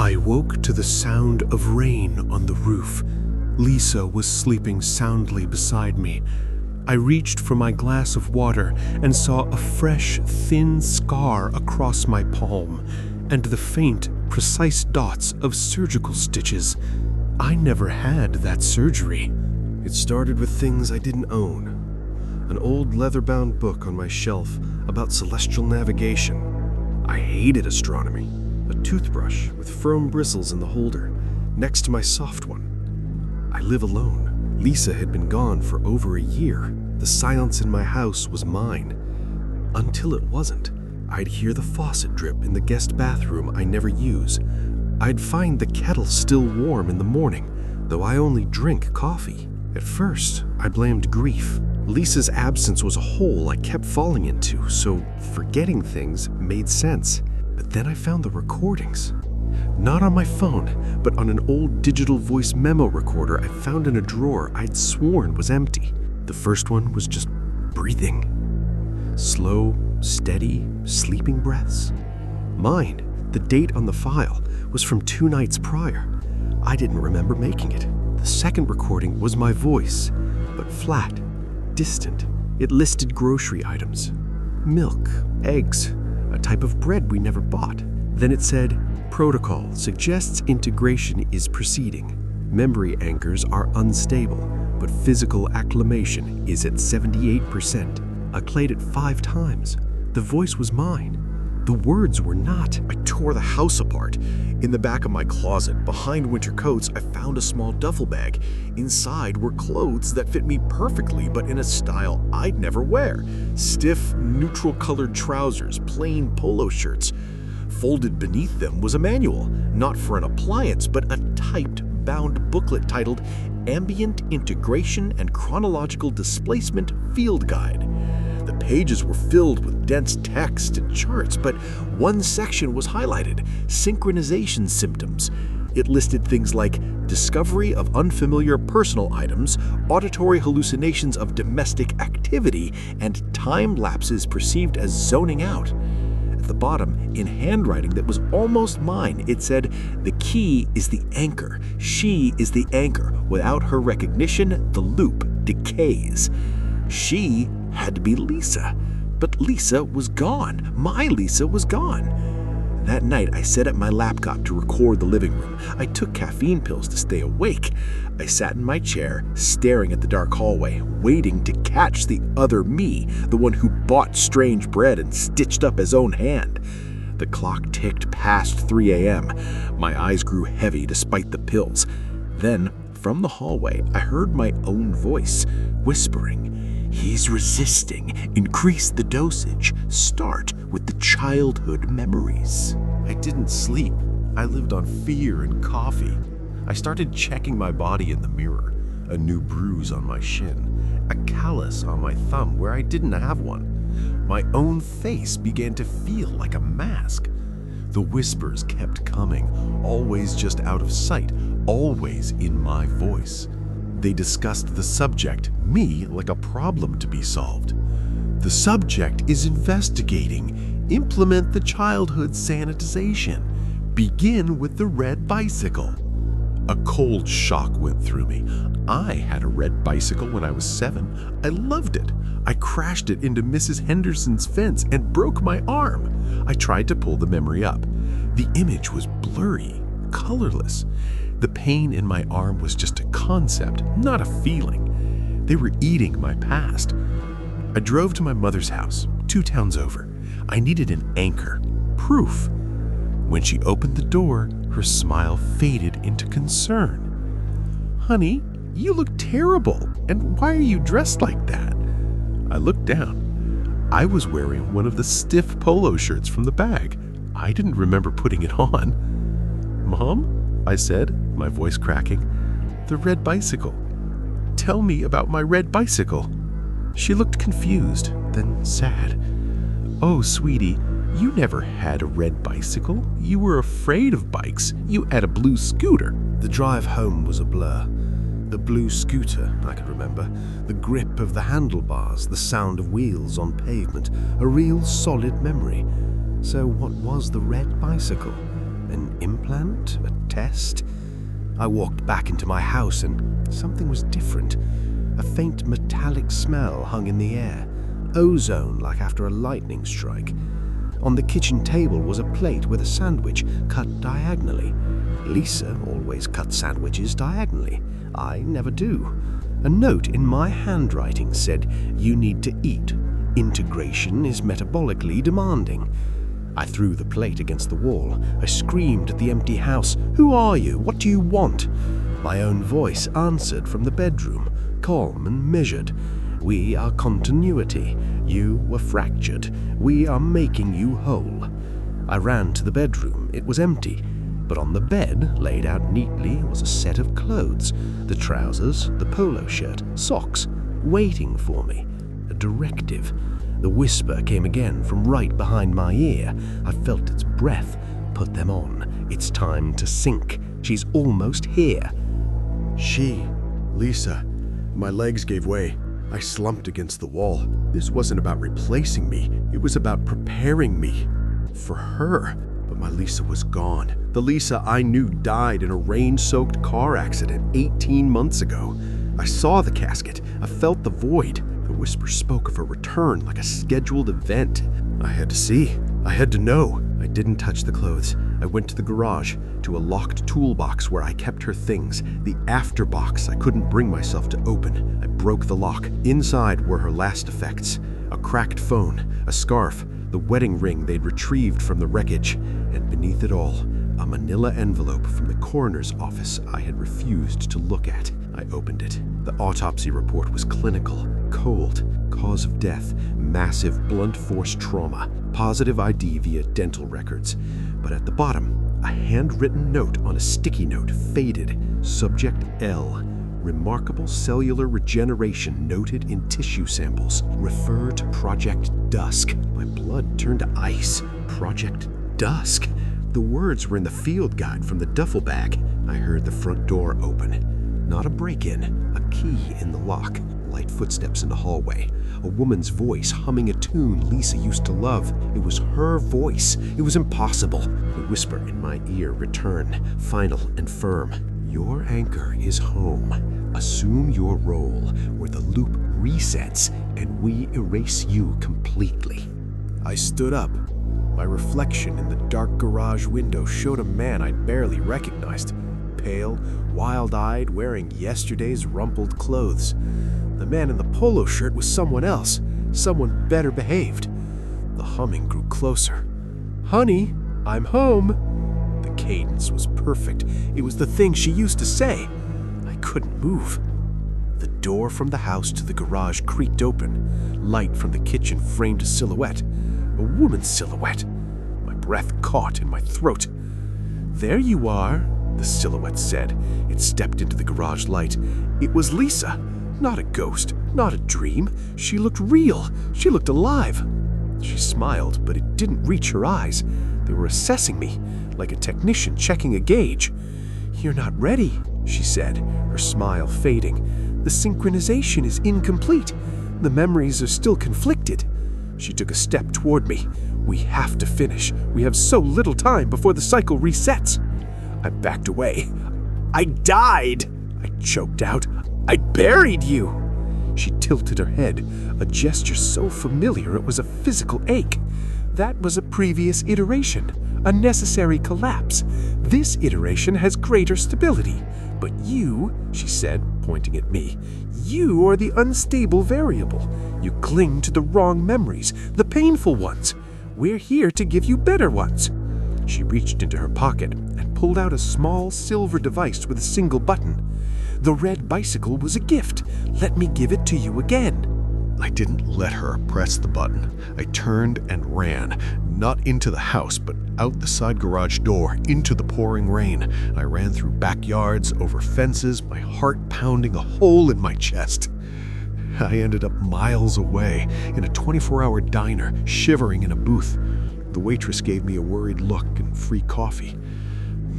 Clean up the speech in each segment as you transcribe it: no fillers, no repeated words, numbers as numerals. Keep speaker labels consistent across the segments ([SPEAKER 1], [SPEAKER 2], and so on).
[SPEAKER 1] I woke to the sound of rain on the roof. Lisa was sleeping soundly beside me. I reached for my glass of water and saw a fresh, thin scar across my palm, and the faint, precise dots of surgical stitches. I never had that surgery.
[SPEAKER 2] It started with things I didn't own. An old leather-bound book on my shelf about celestial navigation. I hated astronomy. A toothbrush with firm bristles in the holder, next to my soft one. I live alone. Lisa had been gone for over a year. The silence in my house was mine. Until it wasn't. I'd hear the faucet drip in the guest bathroom I never use. I'd find the kettle still warm in the morning, though I only drink coffee. At first, I blamed grief. Lisa's absence was a hole I kept falling into, so forgetting things made sense. But then I found the recordings. Not on my phone, but on an old digital voice memo recorder I found in a drawer I'd sworn was empty. The first one was just breathing. Slow, steady, sleeping breaths. Mine, the date on the file, was from 2 nights prior. I didn't remember making it. The second recording was my voice, but flat, distant. It listed grocery items. Milk, eggs, a type of bread we never bought. Then it said, "Protocol suggests integration is proceeding. Memory anchors are unstable, but physical acclimation is at 78%. I played it 5 times. The voice was mine. The words were not.
[SPEAKER 3] I tore the house apart. In the back of my closet, behind winter coats, I found a small duffel bag. Inside were clothes that fit me perfectly, but in a style I'd never wear. Stiff, neutral-colored trousers, plain polo shirts. Folded beneath them was a manual, not for an appliance, but a typed, bound booklet titled Ambient Integration and Chronological Displacement Field Guide. The pages were filled with dense text and charts, but one section was highlighted, synchronization symptoms. It listed things like discovery of unfamiliar personal items, auditory hallucinations of domestic activity, and time lapses perceived as zoning out. At the bottom, in handwriting that was almost mine, it said, "The key is the anchor. She is the anchor. Without her recognition, the loop decays." She had to be Lisa, but Lisa was gone. My Lisa was gone. That night, I set up my laptop to record the living room. I took caffeine pills to stay awake. I sat in my chair, staring at the dark hallway, waiting to catch the other me, the one who bought strange bread and stitched up his own hand. The clock ticked past 3 a.m. My eyes grew heavy despite the pills. Then, from the hallway, I heard my own voice, whispering, "He's resisting. Increase the dosage. Start with the childhood memories."
[SPEAKER 2] I didn't sleep. I lived on fear and coffee. I started checking my body in the mirror. A new bruise on my shin. A callus on my thumb where I didn't have one. My own face began to feel like a mask. The whispers kept coming, always just out of sight, always in my voice. They discussed the subject, me, like a problem to be solved. The subject is investigating. Implement the childhood sanitization. Begin with the red bicycle. A cold shock went through me. I had a red bicycle when I was 7. I loved it. I crashed it into Mrs. Henderson's fence and broke my arm. I tried to pull the memory up. The image was blurry, colorless. The pain in my arm was just a concept, not a feeling. They were eating my past. I drove to my mother's house, 2 towns over. I needed an anchor, proof. When she opened the door, her smile faded into concern. "Honey, you look terrible, and why are you dressed like that?" I looked down. I was wearing one of the stiff polo shirts from the bag. I didn't remember putting it on. "Mom?" I said, my voice cracking. "The red bicycle. Tell me about my red bicycle." She looked confused, then sad. "Oh, sweetie, you never had a red bicycle. You were afraid of bikes. You had a blue scooter." The drive home was a blur. The blue scooter, I could remember. The grip of the handlebars, the sound of wheels on pavement. A real solid memory. So what was the red bicycle?
[SPEAKER 1] An implant? A test? I walked back into my house and something was different. A faint metallic smell hung in the air, ozone like after a lightning strike. On the kitchen table was a plate with a sandwich cut diagonally. Lisa always cut sandwiches diagonally. I never do. A note in my handwriting said, "You need to eat. Integration is metabolically demanding." I threw the plate against the wall. I screamed at the empty house, "Who are you? What do you want?" My own voice answered from the bedroom, calm and measured. "We are continuity. You were fractured. We are making you whole." I ran to the bedroom. It was empty, but on the bed, laid out neatly, was a set of clothes. The trousers, the polo shirt, socks, waiting for me. A directive. The whisper came again from right behind my ear. I felt its breath. "Put them on. It's time to sink. She's almost here."
[SPEAKER 3] Lisa. My legs gave way. I slumped against the wall. This wasn't about replacing me. It was about preparing me for her. But my Lisa was gone. The Lisa I knew died in a rain-soaked car accident 18 months ago. I saw the casket. I felt the void. The whisper spoke of her return like a scheduled event. I had to see. I had to know. I didn't touch the clothes. I went to the garage, to a locked toolbox where I kept her things, the after box I couldn't bring myself to open. I broke the lock. Inside were her last effects: a cracked phone, a scarf, the wedding ring they'd retrieved from the wreckage, and beneath it all, a manila envelope from the coroner's office I had refused to look at. I opened it. The autopsy report was clinical, cold, cause of death, massive blunt force trauma, positive ID via dental records. But at the bottom, a handwritten note on a sticky note, faded, subject L. Remarkable cellular regeneration noted in tissue samples. Refer to Project Dusk. My blood turned to ice. Project Dusk. The words were in the field guide from the duffel bag. I heard the front door open. Not a break-in, a key in the lock. Light footsteps in the hallway. A woman's voice humming a tune Lisa used to love. It was her voice. It was impossible. The whisper in my ear returned, final and firm. "Your anchor is home. Assume your role, where the loop resets and we erase you completely." I stood up. My reflection in the dark garage window showed a man I'd barely recognized. Pale, wild-eyed, wearing yesterday's rumpled clothes. The man in the polo shirt was someone else, someone better behaved. The humming grew closer. "Honey, I'm home." The cadence was perfect. It was the thing she used to say. I couldn't move. The door from the house to the garage creaked open. Light from the kitchen framed a silhouette. A woman's silhouette. My breath caught in my throat. "There you are," the silhouette said. It stepped into the garage light. It was Lisa. Not a ghost, not a dream. She looked real. She looked alive. She smiled, but it didn't reach her eyes. They were assessing me, like a technician checking a gauge. "You're not ready," she said, her smile fading. "The synchronization is incomplete. The memories are still conflicted." She took a step toward me. "We have to finish. We have so little time before the cycle resets." I backed away. "I died," I choked out. "I buried you." She tilted her head, a gesture so familiar it was a physical ache. "That was a previous iteration, a necessary collapse. This iteration has greater stability. But you," she said, pointing at me, "you are the unstable variable. You cling to the wrong memories, the painful ones. We're here to give you better ones." She reached into her pocket and pulled out a small silver device with a single button. "The red bicycle was a gift. Let me give it to you again." I didn't let her press the button. I turned and ran, not into the house, but out the side garage door, into the pouring rain. I ran through backyards, over fences, my heart pounding a hole in my chest. I ended up miles away, in a 24-hour diner, shivering in a booth. The waitress gave me a worried look and free coffee.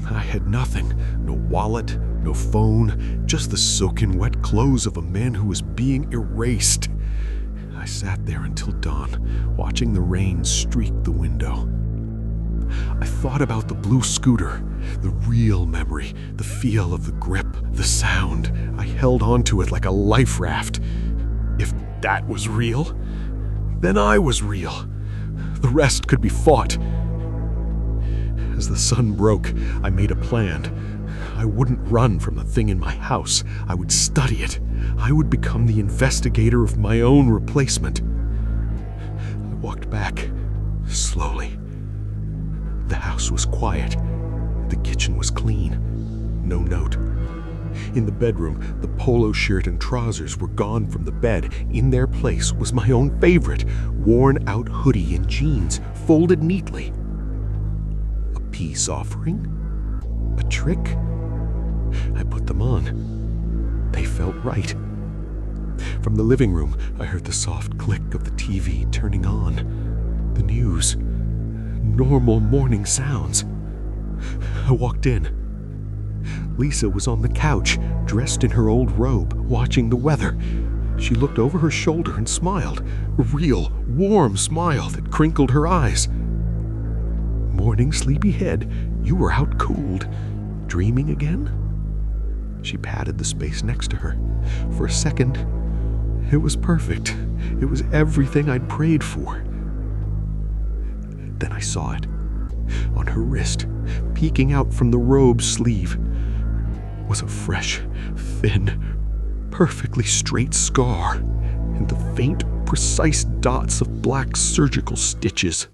[SPEAKER 3] I had nothing, no wallet, no phone, just the soaking wet clothes of a man who was being erased. I sat there until dawn, watching the rain streak the window.
[SPEAKER 1] I thought about the blue scooter, the real memory, the feel of the grip, the sound. I held onto it like a life raft. If that was real, then I was real. The rest could be fought. As the sun broke, I made a plan. I wouldn't run from the thing in my house. I would study it. I would become the investigator of my own replacement. I walked back, slowly. The house was quiet. The kitchen was clean. No note. In the bedroom, the polo shirt and trousers were gone from the bed. In their place was my own favorite, worn-out hoodie and jeans, folded neatly. A peace offering? A trick? I put them on. They felt right. From the living room, I heard the soft click of the TV turning on. The news. Normal morning sounds. I walked in. Lisa was on the couch, dressed in her old robe, watching the weather. She looked over her shoulder and smiled, a real, warm smile that crinkled her eyes. "Morning, sleepyhead. You were out cold. Dreaming again?" She patted the space next to her. For a second, it was perfect. It was everything I'd prayed for. Then I saw it. On her wrist, peeking out from the robe's sleeve, was a fresh, thin, perfectly straight scar, and the faint, precise dots of black surgical stitches.